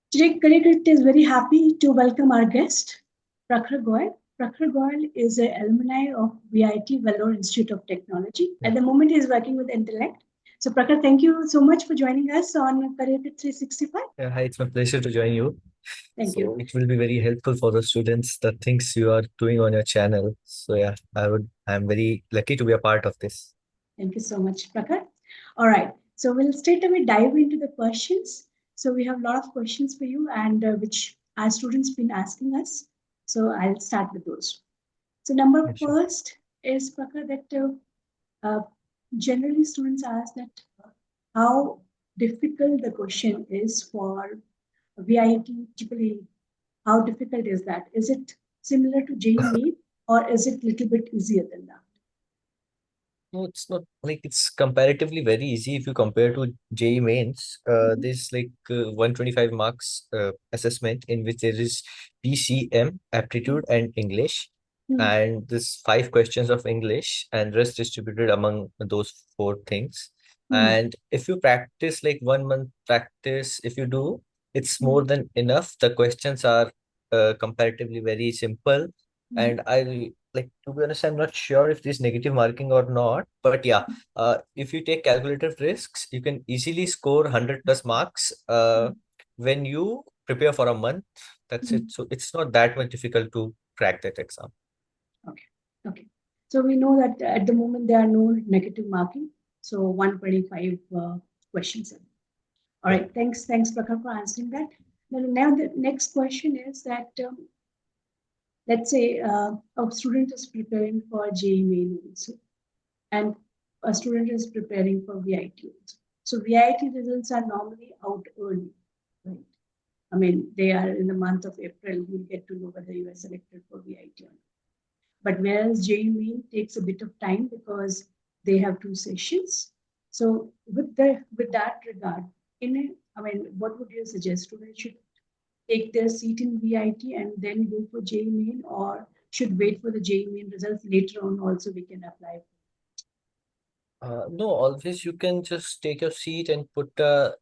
Today, Connect is very happy to welcome our guest, Prakhar Goyal. Prakhar Goyal is an alumni of VITEE Vellore Institute of Technology. Yeah. At the moment, he is working with Intellect. So, Prakhar, thank you so much for joining us on Career 365. Yeah, hi, it's my pleasure to join you. Thank So you. it will be very helpful for the students, the things you are doing on your channel. So yeah, I'm very lucky to be a part of this. Thank you so much, Prakhar. All right. So, we'll straight away dive into the questions. So, we have a lot of questions for you, and which our students been asking us. So, I'll start with those. So, number Yeah, sure. first is Prakhar that uh, generally students ask that how difficult the question is for VIT triple. How difficult is that? Is it similar to JEE or is it a little bit easier than that? No, it's not like it's comparatively very easy if you compare to JEE mains. Mhm. There's like 125 marks assessment in which there is PCM, aptitude and English. Mhm. And there's 5 questions of English and rest distributed among those 4 things. Mhm. And if you practice like 1 month practice, if you do, it's Mhm. more than enough. The questions are comparatively very simple. Mhm. And I like, to be honest, I'm not sure if this negative marking or not, but yeah, if you take calculated risks, you can easily score 100 plus marks when you prepare for a month. That's it. Mhm. So it's not that much difficult to crack that exam. Okay. Okay. So we know that at the moment there are no negative marking. So 125 questions. All Yeah. right. Thanks, Prakhar, for answering that. Now the next question is that let's say a student is preparing for JEE main also, and a student is preparing for VIT also. So VIT results are normally out early, right? I mean, they are in the month of April. You'll get to know whether you are selected for VIT or not. But whereas JEE main takes a bit of time because they have 2 sessions. So with that regard, I mean, what would you suggest? Students should take their seat in VIT and then go for JEE main, or should wait for the JEE main results later on? Also, we can apply. No, always you can just take your seat and put a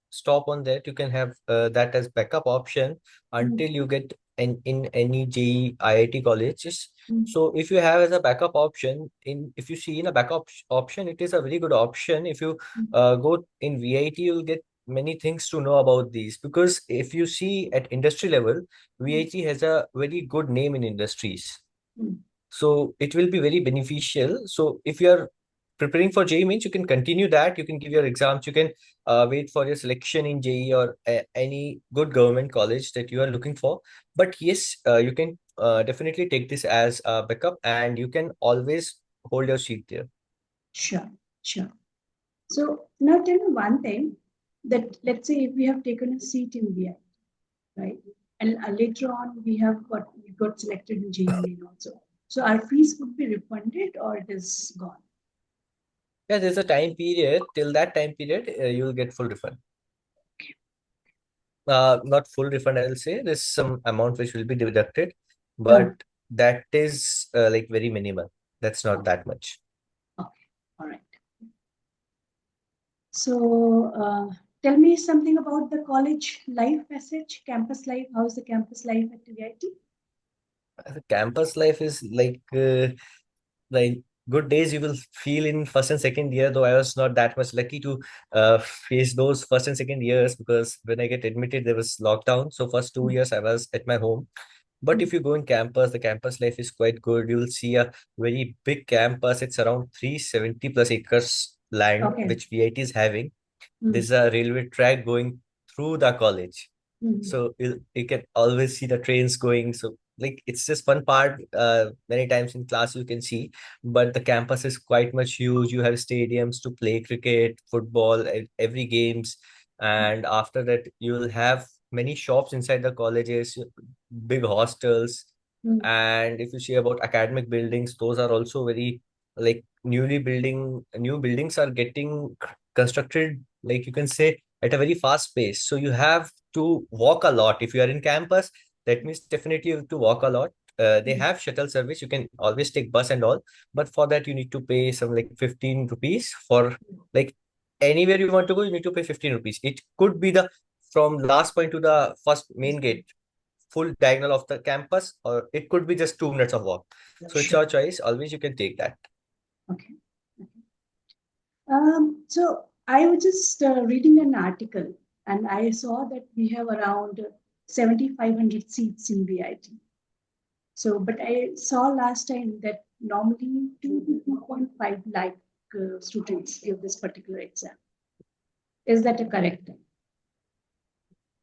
stop on that. You can have that as backup option until Mm, you get in any JEE IIT colleges. mm, So if you have as a backup option, if you see in a backup option, it is a very good option. If you mm, go in VIT, you'll get many things to know about these, because if you see at industry level, mm, VIT has a very good name in industries. mm. So it will be very beneficial. So if you are preparing for JEE means, you can continue that. You can give your exams. You can wait for your selection in JEE or any good government college that you are looking for. But yes, you can definitely take this as a backup, and you can always hold your seat there. Sure, sure. So now tell me one thing that let's say if we have taken a seat in VI, right? And later on we got selected in JEE main also. So our fees would be refunded or it is gone. Yeah, there's a time period. Till that time period, you will get full refund. Not full refund, I'll say. There's some amount which will be deducted, No. but that is like very minimal. That's not Okay. that much. Okay. All right. So tell me something about the college life message, campus life. How's the campus life at VIT? The campus life is like good days you will feel in first and second year, though I was not that much lucky to face those first and second years, because when I get admitted there was lockdown. So first 2 years I was at my home. But if you go in campus, the campus life is quite good. You will see a very big campus. It's around 370 plus acres land Okay. which VIT is having. Mm, There's a railway track going through the college, mm, so you can always see the trains going. So like it's just one part, many times in class you can see, but the campus is quite much huge. You have stadiums to play cricket, football, every games. And after that you will have many shops inside the colleges, big hostels. mm, And if you see about academic buildings, those are also very like new buildings are getting constructed, like you can say, at a very fast pace. So you have to walk a lot. If you are in campus, that means definitely you have to walk a lot. They mm, have shuttle service. You can always take bus and all, but for that you need to pay some like 15 rupees for, like, anywhere you want to go. You need to pay 15 rupees. It could be the from last point to the first main gate, full diagonal of the campus, or it could be just 2 minutes of walk. So it's Sure. your choice. Always you can take that. Okay. So I was just reading an article and I saw that we have around 7,500 seats in VIT. So, but I saw last time that normally 2 to 2.5 lakh students give this particular exam. Is that a correct thing?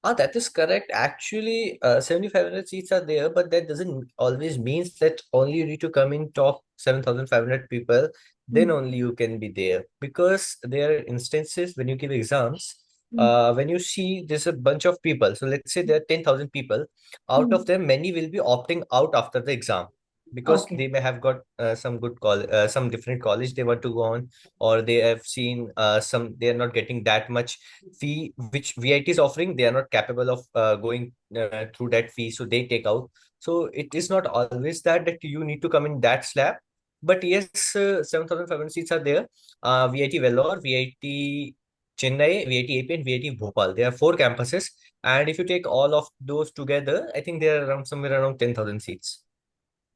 That is correct. Actually, 7,500 seats are there, but that doesn't always means that only you need to come in top 7,500 people, then only you can be there. Because there are instances when you give exams, when you see there's a bunch of people. So let's say there are 10,000 people. Out of them, many will be opting out after the exam because Okay. they may have got some good some different college they want to go on, or they have seen some they are not getting that much fee which VIT is offering. They are not capable of going through that fee, so they take out. So it is not always that you need to come in that slab. But yes, 7,500 seats are there. VIT Vellore, VIT Chennai, VIT AP, and VIT Bhopal. There are four campuses, and if you take all of those together, I think they are around somewhere around 10,000 seats.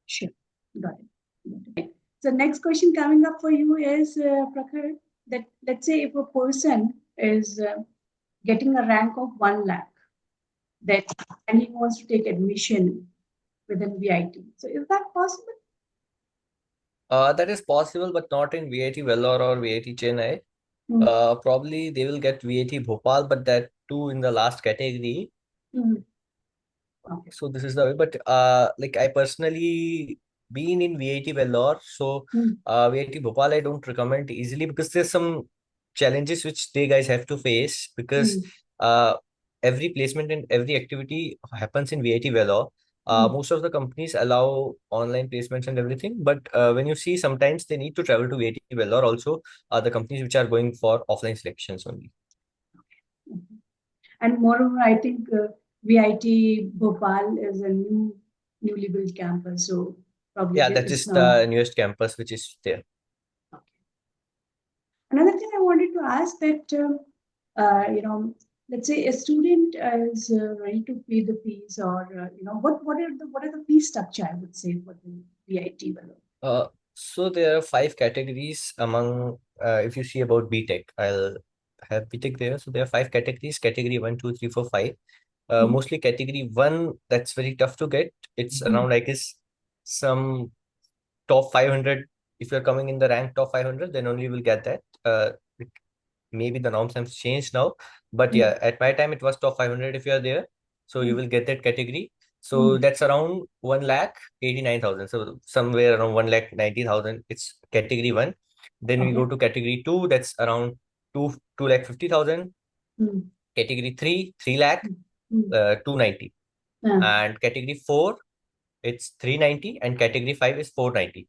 Sure. Got it. So next question coming up for you is, Prakhar, that let's say if a person is getting a rank of 1 lakh, that and he wants to take admission within VIT. So is that possible? That is possible, but not in VIT Vellore or VIT Chennai. Probably they will get VIT Bhopal, but that too in the last category. Okay. So this is the way. But like I personally been in VIT Vellore, so VIT Bhopal I don't recommend easily because there's some challenges which they guys have to face because uh every placement and every activity happens in VIT Vellore. Most of the companies allow online placements and everything, but when you see sometimes they need to travel to VIT Vellore also, the companies which are going for offline selections only. And moreover, I think VIT Bhopal is a newly built campus, so probably Yeah, that it's is not. the newest campus which is there. Okay. Another thing I wanted to ask that let's say a student is ready to pay the fees, or what are the fee structure, I would say, for the VIT level. So there are five categories among, if you see about B.Tech, I'll have B.Tech there. So there are five categories, category 1, 2, 3, 4, 5. Mostly category 1, that's very tough to get. It's around, I guess, some top 500. If you're coming in the rank top 500, then only you will get that. Maybe the norms have changed now, but yeah, at my time it was top 500 if you are there, so you will get that category. So that's around 1,89,000, so somewhere around 1,90,000, it's category 1. Then we go to category 2, that's around 2,50,000. Category 3, 3 lakh, 290. And category 4, it's 390, and category 5 is 490.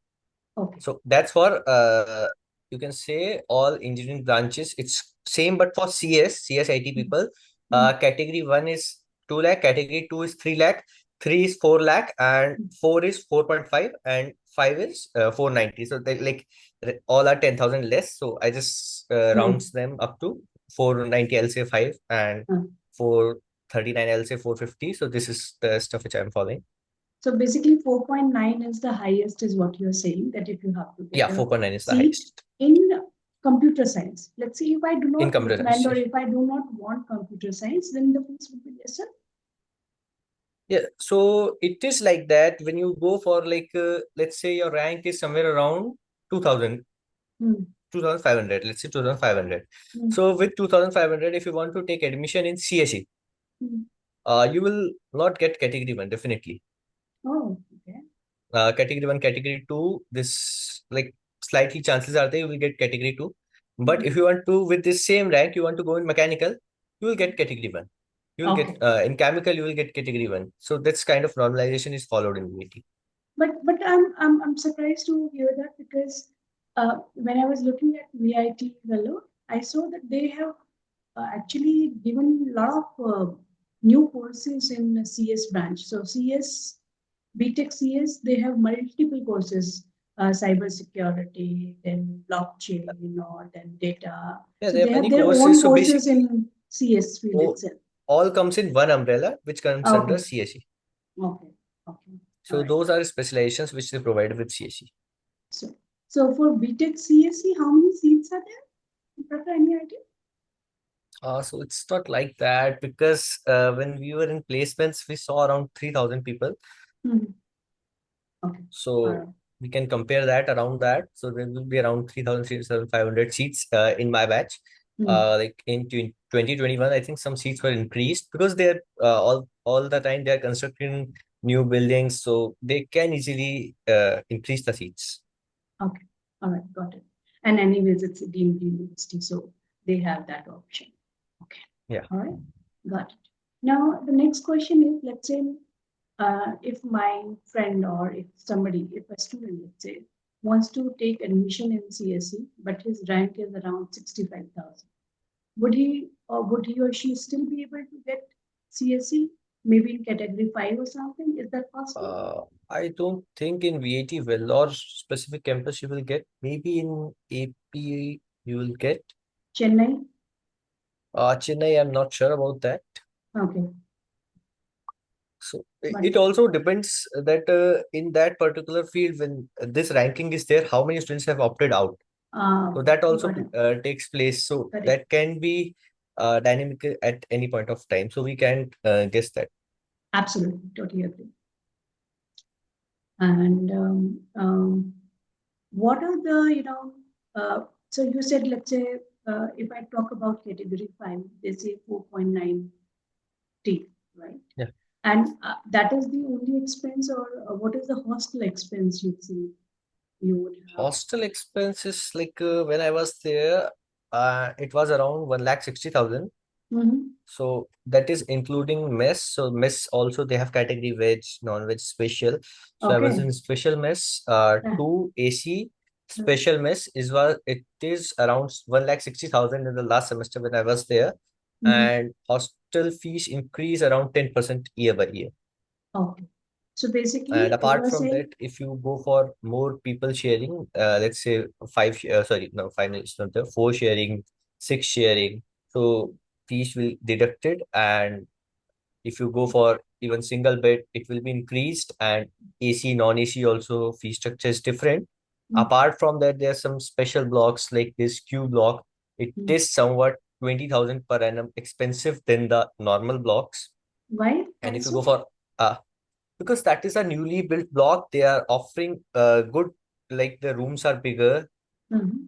Okay. So that's for you can say all engineering branches. It's same, but for CSIT people, category 1 is 2 lakh, category 2 is 3 lakh, 3 is 4 lakh, and 4 is 4.5, and 5 is 490. So they like all are 10,000 less. So I just rounds them up to 490. I'll say 5, and 439. I'll say 450. So this is the stuff which I'm following. So basically, 4.9 is the highest, is what you're saying, that if you have to get 4.9 is the seat highest in computer science. Let's say if I do in not computer recommend science. or if I do not want computer science, then the fees would be lesser. Yeah, so it is like that when you go for like, let's say your rank is somewhere around 2000, 2,500, let's say 2,500. So with 2,500, if you want to take admission in CSE, you will not get category 1, definitely. Oh, okay. Category 1, category 2, this like slightly chances are there you will get category 2. But if you want to, with this same rank, you want to go in mechanical, you will get category 1. You will get in chemical, you will get category 1. So that's kind of normalization is followed in VT. But I'm surprised to hear that, because when I was looking at VIT Vellore, I saw that they have actually given a lot of new courses in CS branch. So CS, B.Tech CS, they have multiple courses, cyber security, then blockchain, or then data. Yeah, So there are they have many their courses. own So courses basically, in CS field itself. all comes in one umbrella, which comes under Okay, CSE. okay, okay. All So right. those are specializations which they provide with CSE. So, so for B.Tech CSE, how many seats are there? You prefer any idea? So it's not like that because when we were in placements, we saw around 3,000 people. Hmm. Okay. All So right. we can compare that around that. So there will be around 3,500 seats in my batch. Hmm. Like in 2021, I think some seats were increased because they're all the time they're constructing new buildings, so they can easily increase the seats. Okay. All right. Got it. And anyways, it's a deemed university, so they have that option. Okay. Yeah. All right. Got it. Now, the next question is, let's say, if my friend or if somebody, if a student, let's say, wants to take admission in CSE, but his rank is around 65,000, would he or she still be able to get CSE, maybe in category 5 or something? Is that possible? I don't think in VITEEE Vellore specific campus you will get. Maybe in AP you will get. Chennai? Chennai, I'm not sure about that. Okay. So But it also depends that in that particular field, when this ranking is there, how many students have opted out. So okay. that also Got it. takes place. So Correct. that can be dynamic at any point of time. So we can't guess that. Absolutely. Totally agree. And what are the, so you said, let's say, if I talk about category 5, they say 4.9 T, right? Yeah. And that is the only expense, or what is the hostel expense you see you would have? Hostel expenses, like when I was there, it was around 1,60,000. Mm-hmm. So that is including mess. So mess also they have category veg, non-veg, special. So I was Okay. in special mess, Yeah. two AC special mess is what it is around 1,60,000 in the last semester when I was there. Mm-hmm. And hostel fees increase around 10% year by year. Okay. So And basically, you apart are from saying, that, if you go for more people sharing, let's say sorry, no, five is not there, four sharing, six sharing, so fees will deducted. And if you go for even single bed, it will be increased, and AC, non-AC also fee structure is different. mm, Apart from that, there are some special blocks like this Q block. It mm, is somewhat 20,000 per annum expensive than the normal blocks. why? And Why if you go so? for because that is a newly built block, they are offering good, like the rooms are bigger, Mhm.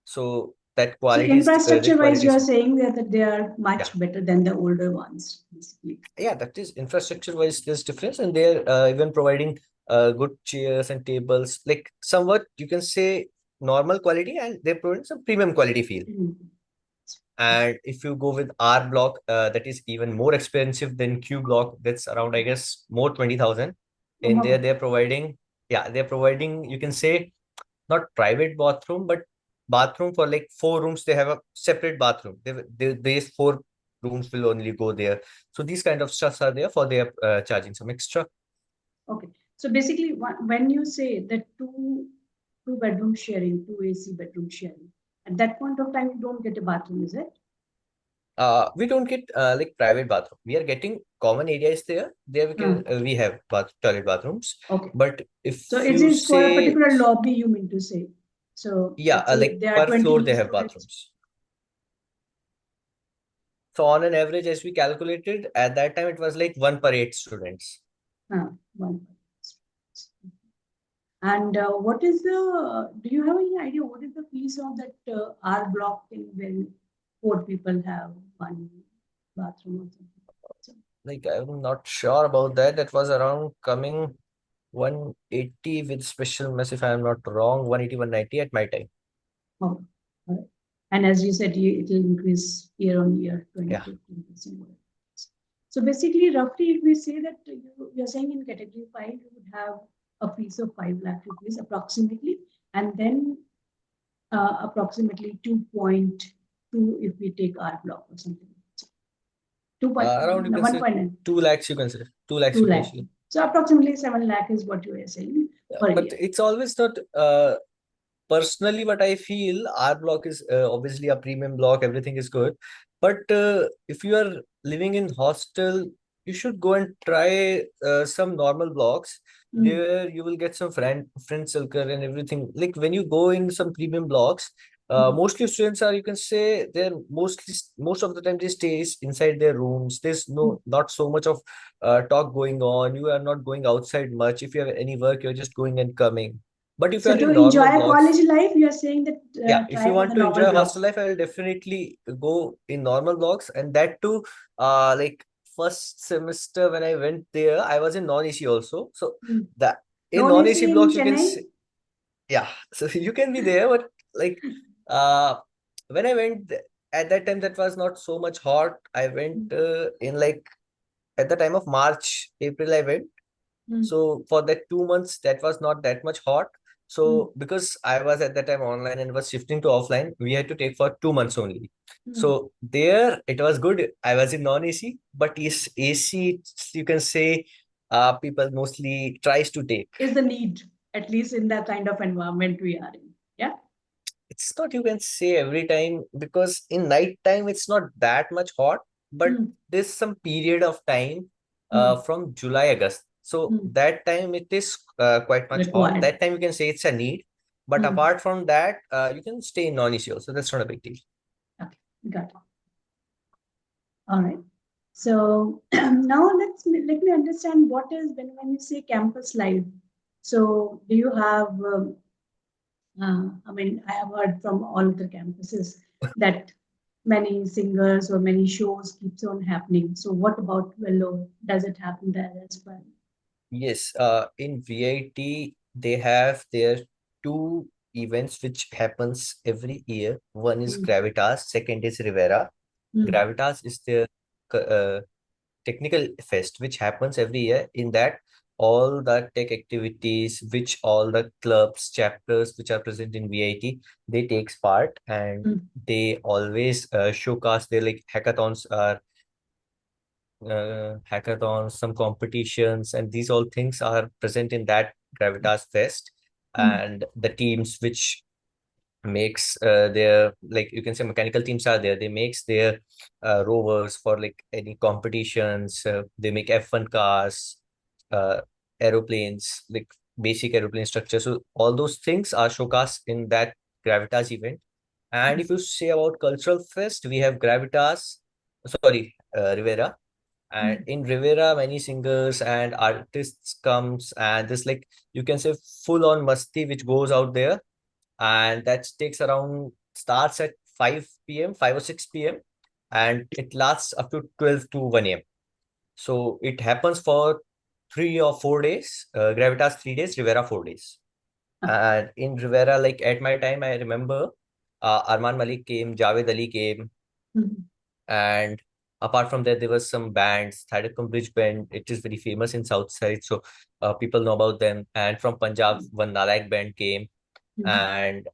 so that So quality is the infrastructure wise, quality you are is saying that they are yeah. much better than the older ones, basically. Yeah, that is infrastructure wise there's difference, and they're even providing good chairs and tables, like somewhat you can say normal quality, and they provide some premium quality feel. Mhm. And if you go with R block, that is even more expensive than Q block. That's around, I guess, more 20,000. In there Wow. they're providing, yeah, they're providing, you can say, not private bathroom, but bathroom for like four rooms. They have a separate bathroom. These four rooms will only go there. So these kind of stuffs are there for their charging some extra. Okay. So basically, when you say that two bedroom sharing, two AC bedroom sharing, at that point of time, you don't get a bathroom, is it? We don't get like private bathroom. We are getting common areas there. There we Ah, can we have toilet bathrooms. okay. But if So it you is for a say, particular lobby, you mean to say. So yeah, let's say if like there are per floor 20 they have students. bathrooms. So on an average, as we calculated at that time, it was like one per eight students. One. And what is do you have any idea what is the fees of that R block thing when four people have one bathroom or something? So, Like I'm not sure about that. That was around coming 180 with special mess, if I'm not wrong, 180, 190 at my time. oh, all right. And as you said, it will increase year on year, 20 Yeah. to 15%. So basically, roughly, if we say that you're saying in category 5, you would have a fees of 5 lakh rupees approximately, and then approximately 2.2 if we take R block or something. 2.9, Around you can say 1.9, 2 lakhs, you can say 2 lakhs 2 you can lakh. say. So approximately 7 lakh is what you are saying Yeah, per but year. it's always not personally what I feel. Our block is obviously a premium block, everything is good. But if you are living in hostel, you should go and try some normal blocks. Mm. There you will get some friend circle and everything. Like when you go in some premium blocks, Mm. mostly students are, you can say, they're most of the time they stay inside their rooms. There's Mm. not so much of talk going on. You are not going outside much. If you have any work, you're just going and coming. But if you So are to in normal enjoy blocks, college life, you are saying that yeah, if try you for the want to normal enjoy block. hostel life, I will definitely go in normal blocks. And that too, like first semester when I went there, I was in non-AC also. So Mm. that in Non non-AC AC in blocks, you can Chennai. say, yeah, so you can be there, but like uh when I went at that time, that was not so much hot. I went Mm. in like at the time of March, April, I went. Mm. So for that 2 months, that was not that much hot. Mm. So because I was at that time online and was shifting to offline, we had to take for 2 months only. Mm. So there it was good. I was in non-AC, but is AC, you can say, people mostly tries to take. Is the need, at least in that kind of environment we are in. Yeah. It's not, you can say, every time, because in night time it's not that much hot, but Mm. there's some period of time Mm. from July, August. So Mm. that time it is quite much hot. Required. That time you can say it's a need. But Mm. apart from that, you can stay in non-issue. So that's not a big deal. Okay, got it. All right. So now let me understand what is when you say campus life. So do you have I mean, I have heard from all the campuses that many singers or many shows keeps on happening. So what about Vellore? Does it happen there as well? Yes, in VIT, they have their two events which happens every year. One is Mm. Gravitas, second is Rivera. Mm. Gravitas is their technical fest which happens every year. In that, all the tech activities which all the clubs chapters which are present in VIT, they takes part, and Mm. they always showcase their like hackathons, some competitions, and these all things are present in that Gravitas Fest. Mm. And the teams which makes their, like you can say, mechanical teams are there, they makes their rovers for like any competitions. They make F1 cars, uh, aeroplanes, like basic aeroplane structure. So all those things are showcased in that Gravitas event. And if you say about cultural fest, we have Gravitas, sorry, Rivera. And Mm. in Rivera, many singers and artists comes, and this, like you can say, full on masti which goes out there, and that takes around, starts at 5 p.m., 5 or 6 p.m., and it lasts up to 12 to 1 a.m. So it happens for 3 or 4 days. Gravitas 3 days, Rivera 4 days. Okay. And in Rivera, like at my time, I remember Arman Malik came, Javed Ali came, Mm. and apart from that, there was some bands. Thadakam Bridge Band, it is very famous in South Side, so people know about them. And from Punjab, one Nalayak band came, Mm. and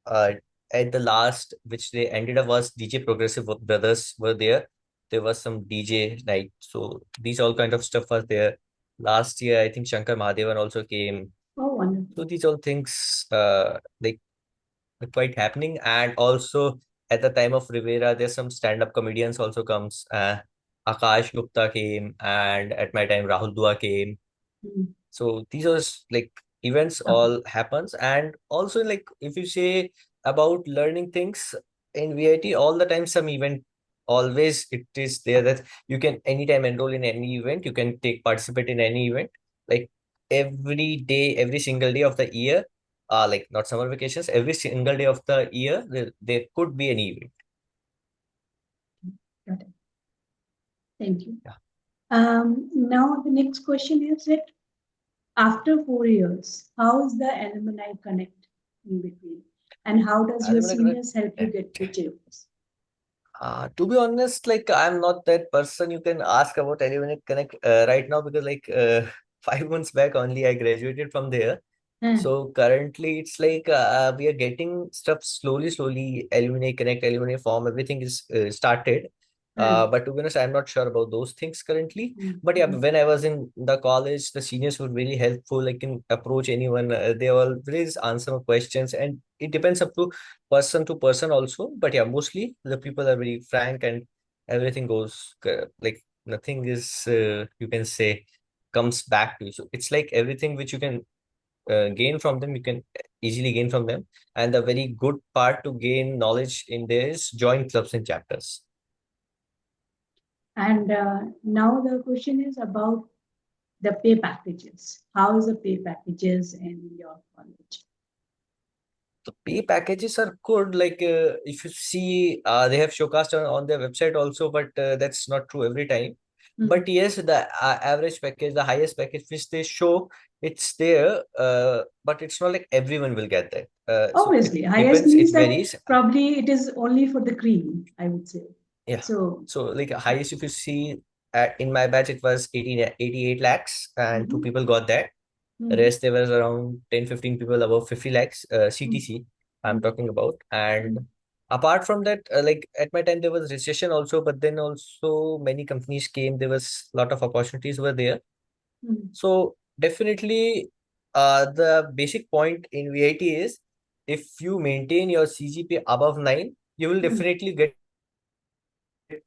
uh, at the last, which they ended up, was DJ Progressive Brothers were there. There was some DJ night. So these all kind of stuff was there. Last year, I think Shankar Mahadevan also came. Oh, wonderful. So these all things like are quite happening. And also at the time of Rivera, there's some stand-up comedians also comes. Akash Gupta came, and at my time Rahul Dua came. Mm. So these are like events Okay. all happens. And also, like if you say about learning things in VIT, all the time some event, always it is there that you can anytime enroll in any event, you can take participate in any event. Like every day, every single day of the year, like not summer vacations, every single day of the year, there could be an event. Got it. Thank you. Yeah. Now the next question is that after 4 years, how is the alumni connect in between? And how does your Alumni seniors help you get the Connect. jobs? To be honest, like I'm not that person you can ask about Alumni Connect right now, because like 5 months back only I graduated from there. Hmm. So currently it's like we are getting stuff slowly, slowly. Alumni Connect, Alumni Form, everything is started. Hmm. But to be honest, I'm not sure about those things currently. Hmm. But yeah, Hmm. when I was in the college, the seniors were really helpful. I can approach anyone. They always answer my questions, and it depends up to person also. But yeah, mostly the people are very frank and everything goes like nothing is you can say comes back to you. So it's like everything which you can gain from them, you can easily gain from them. And the very good part to gain knowledge in there is join clubs and chapters. And now the question is about the pay packages. How is the pay packages in your college? The pay packages are good. Like if you see, they have showcased on their website also, but that's not true every time. But yes, the average package, the highest package which they show, it's there. But it's not like everyone will get that. So it Obviously, highest depends. means It that varies. probably it is only for the cream, I would say. Yeah. So, So like highest, if you see, in my batch, it was 88 lakhs, and two mhm, people got that. The mhm, rest, there was around 10-15 people above 50 lakhs mhm, CTC I'm talking about. mhm, And apart from that, like at my time, there was recession also, but then also many companies came. There was a lot of opportunities were there. mhm. So definitely, the basic point in VIT is if you maintain your CGPA above 9, you will Mhm. definitely get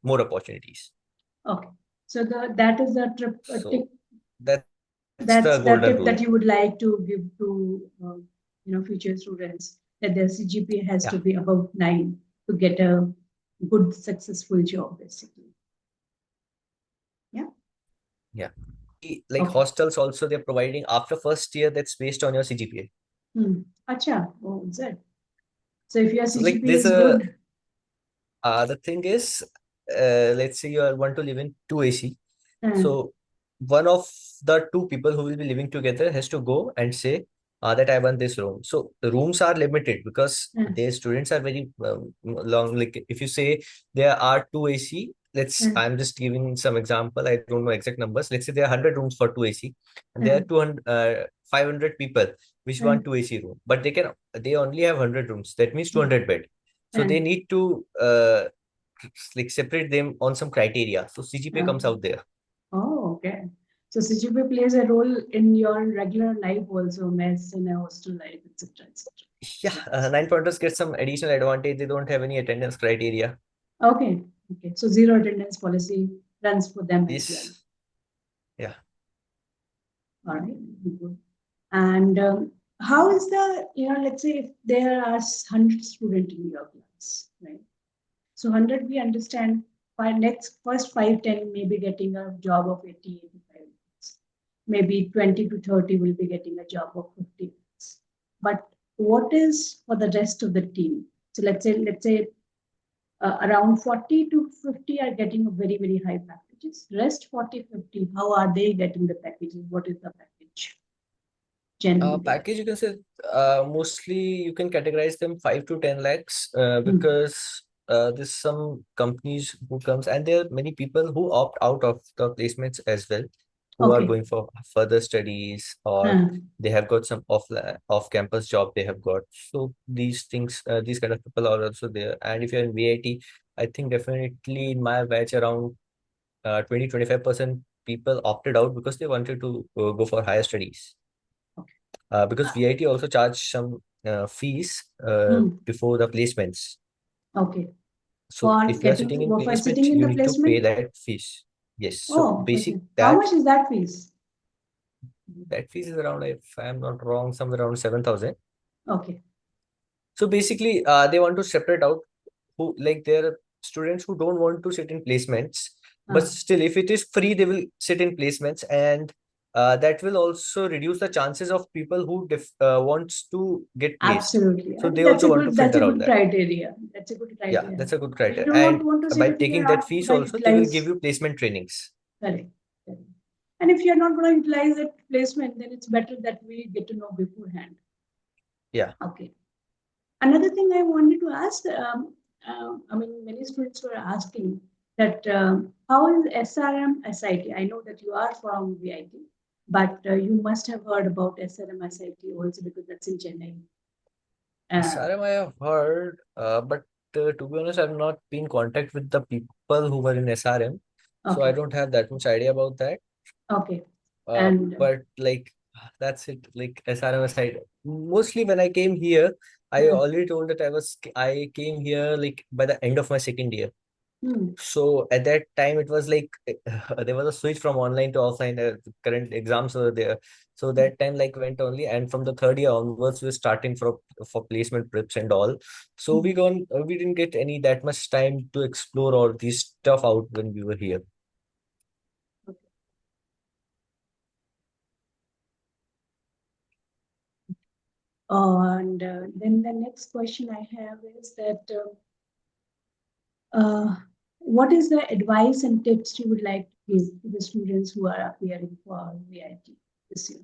more opportunities. Okay. So that is the trip, So tick, that's the golden rule. that's the tip that you would like to give to future students, that their CGPA Yeah. has to be above 9 to get a good successful job, basically. Yeah. Yeah. Like Okay. hostels also, they're providing after first year, that's based on your CGPA. Hmm. Acha. Oh, is it? So if your So like CGPA there's is a good, the thing is, let's say you are want to live in two AC. uh, So one of the two people who will be living together has to go and say that I want this room. So the rooms are limited because uh, their students are very long. Like if you say there are two AC, uh, I'm just giving some example. I don't know exact numbers. Let's say there are 100 rooms for two AC, and there uh, are 200, 500 people which uh, want two AC room, but they only have 100 rooms. That means uh, 200 bed. So uh, they need to like separate them on some criteria. So CGPA uh. comes out there. Oh, okay. So CGPA plays a role in your regular life also, mess in a hostel life, etc., etc. Yeah, nine pointers get some additional advantage. They don't have any attendance criteria. Okay, okay. So zero attendance policy runs for them as well. This, yeah. All right, good. And how is the, let's say if there are 100 students in your class, right? So 100, we understand, first 5, 10 may be getting a job of 80, 85. Maybe 20 to 30 will be getting a job of 50. But what is for the rest of the team? So let's say around 40 to 50 are getting a very, very high packages. Rest 40, 50, how are they getting the packages? What is the package generally? Package, you can say mostly you can categorize them 5 to 10 lakhs Hmm. because there's some companies who comes, and there are many people who opt out of the placements as well, who are Okay. going for further studies, or Uh, they have got some off campus job they have got. So these things, these kind of people are also there. And if you're in VIT, I think definitely in my batch around 20-25% people opted out because they wanted to go for higher studies. okay. Because VIT also charge some fees Hmm. before the placements. Okay. So For if you are getting, sitting in for placement, sitting in you the need to pay placement? that fees. Yes. So Oh, basic okay. How that much is that fees? that fees is around, if I'm not wrong, somewhere around 7,000. Okay. So basically, they want to separate out who, like, there are students who don't want to sit in placements, but Uh, still, if it is free, they will sit in placements, and that will also reduce the chances of people who wants to get placed. Absolutely. I So think they also want to that's a filter out good that. criteria. That's a good Yeah, criteria. that's a good If you criteria. do not And want to sit, by if you're taking that not fees going to also, they will utilize, give you placement trainings. correct. Correct. And if you're not going to utilize that placement, then it's better that we get to know beforehand. Yeah. Okay. Another thing I wanted to ask, I mean, many students were asking that how is SRM SIT? I know that you are from VIT, but you must have heard about SRM SIT also because that's in Chennai. Uh, SRM I have heard, but to be honest, I've not been in contact with the people who were in SRM, so I okay, don't have that much idea about that. okay, and But like that's it. Like SRM side, mostly when I came here, I already told that I came here like by the end of my second year. Hmm. So at that time, it was like there was a switch from online to offline. The current exams were there, so that time like went only. And from the third year onwards, we were starting for placement preps and all. So we didn't get any that much time to explore all these stuff out when we were here. And then the next question I have is that what is the advice and tips you would like to give to the students who are appearing for VIT this year?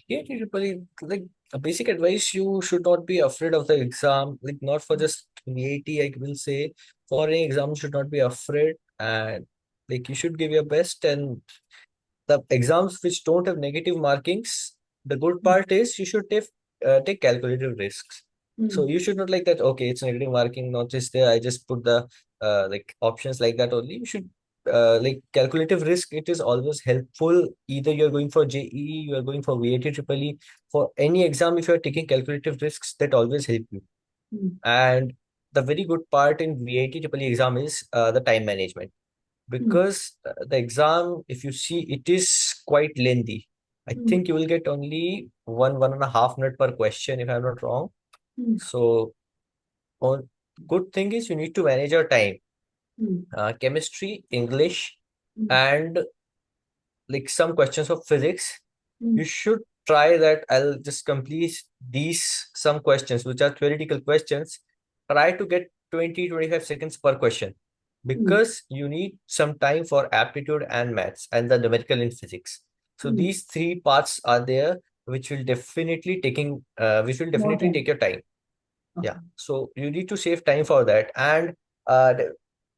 Yeah, usually like a basic advice, you should not be afraid of the exam. Like not for just VAT, I will say for any exam, you should not be afraid, and like you should give your best. And the exams which don't have negative markings, the good part is you should take calculative risks. So Mm. you should not like that, okay, it's negative marking, not just there, I just put the like options like that only. You should like calculative risk, it is always helpful. Either you're going for JEE, you're going for VAT Triple E, for any exam, if you're taking calculative risks, that always help you. Mm. And the very good part in VAT Triple E exam is the time management, Mm. because the exam, if you see, it is quite lengthy. I Mm. think you will get only 1.5 minute per question, if I'm not wrong. Mm. So, on good thing is you need to manage your time. Mm. Chemistry, English, Mm. and like some questions of physics. You Mm. should try that. I'll just complete these some questions, which are theoretical questions. Try to get 20-25 seconds per question, Mm. because you need some time for aptitude and maths and the numerical in physics. So Mm. these three parts are there, which will More definitely time. take your time. Yeah. Okay. So you need to save time for that. And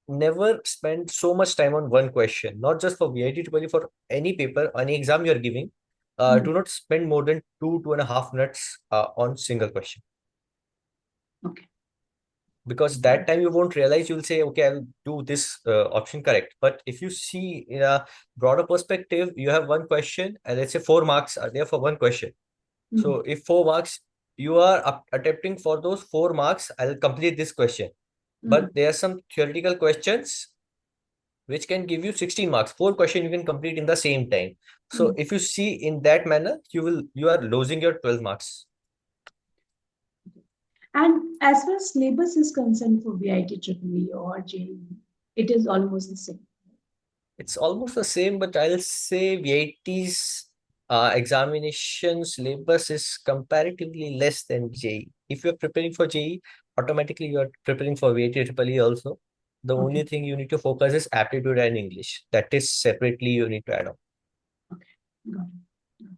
never spend so much time on one question, not just for VIT, but for any paper, any exam you're giving. Mm. Do not spend more than 2.5 minutes on single question, Okay. because that time you won't realize. You'll say, okay, I'll do this option correct. But if you see in a broader perspective, you have one question, and let's say 4 marks are there for one question. Mm. So if 4 marks, you are attempting for those 4 marks, I'll complete this question. But Mm. there are some theoretical questions which can give you 16 marks. 4 questions you can complete in the same time. So Mm. if you see in that manner, you are losing your 12 marks. And as far as syllabus is concerned for VIT Triple E or JEE, it is almost the same. It's almost the same, but I'll say VIT's examination syllabus is comparatively less than JEE. If you're preparing for JEE, automatically you are preparing for VIT Triple E also. The Okay. only thing you need to focus is aptitude and English. That is separately you need to add on. Okay. Got it. Got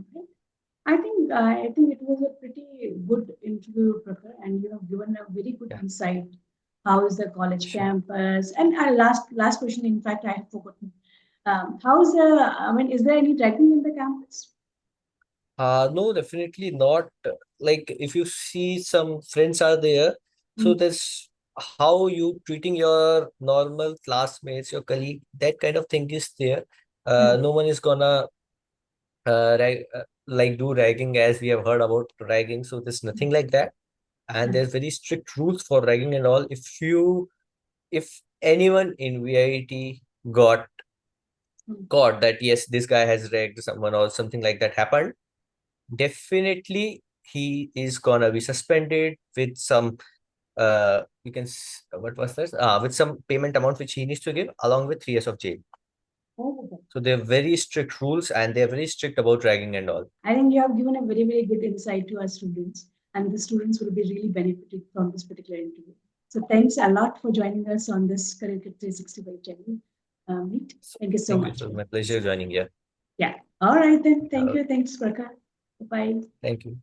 it. Okay. I think it was a pretty good interview, Prakhar, and you have given a very good Yeah, insight. How is the college sure. campus? And our last question, in fact, I have forgotten. How is the? I mean, is there any ragging in the campus? No, definitely not. Like if you see some friends are there, so Mm. there's how you treating your normal classmates, your colleague, that kind of thing is there. Mm. No one is gonna like do ragging, as we have heard about ragging. So there's nothing like that. And Mm. there's very strict rules for ragging and all. If anyone in VIT got Mm. caught that yes, this guy has ragged someone or something like that happened, definitely he is gonna be suspended with some what was this? With some payment amount which he needs to give along with 3 years of jail. Oh, So they're very strict rules, and they're very strict about ragging and all. I think you have given a very, very good insight to our students, and the students will be really benefited from this particular interview. So thanks a lot for joining us on this Career 365 channel meet. So Thank you so thank you. much. It was my pleasure joining here. Yeah. All right then. Thank Uh, you. Thanks, Praka. Bye. thank you.